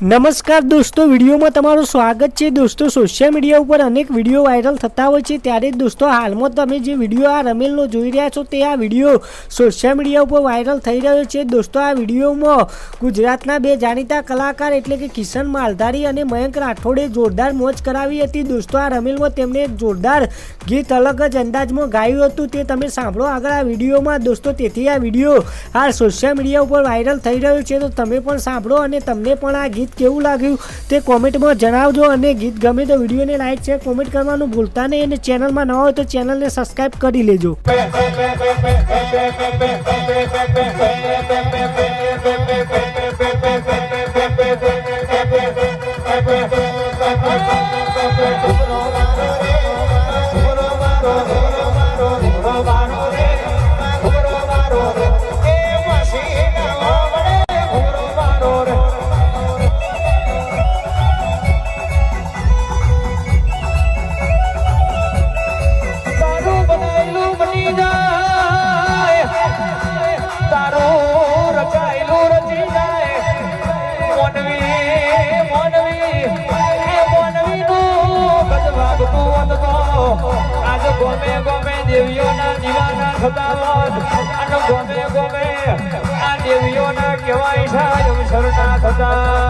નમસ્કાર દોસ્તો, વિડીયોમાં તમારું સ્વાગત છે। દોસ્તો, સોશિયલ મીડિયા ઉપર અનેક વિડીયો વાયરલ થતા હોય છે, ત્યારે દોસ્તો હાલમાં તમે જે વિડીયો આ રમેલનો જોઈ રહ્યા છો તે આ વિડીયો સોશિયલ મીડિયા ઉપર વાયરલ થઈ રહ્યો છે। દોસ્તો, આ વિડીયોમાં ગુજરાતના બે જાણીતા કલાકાર એટલે કે કિશન માલધારી અને મયંક રાઠોડે જોરદાર મોજ કરાવી હતી। દોસ્તો, આ રમેલમાં તેમણે એક જોરદાર ગીત અલગ જ અંદાજમાં ગાયું હતું, તે તમે સાંભળો આગળ આ વિડીયોમાં। દોસ્તો, તેથી આ વિડીયો હાલ સોશિયલ મીડિયા ઉપર વાયરલ થઈ રહ્યો છે, તો તમે પણ સાંભળો અને તમને પણ આ ગીત કેવું લાગ્યું તે કોમેન્ટમાં જણાવજો। અને ગીત ગમે તો વિડીયોને લાઈક શેર કોમેન્ટ કરવાનું ભૂલતા નહીં, અને ચેનલમાં ન હોય તો ચેનલને સબસ્ક્રાઇબ કરી લેજો। आज गोमे गोमे देवियों ना दीवाना खतावत अन गोमे गोमे आ देवियों ना केवाय छा शरणा खता।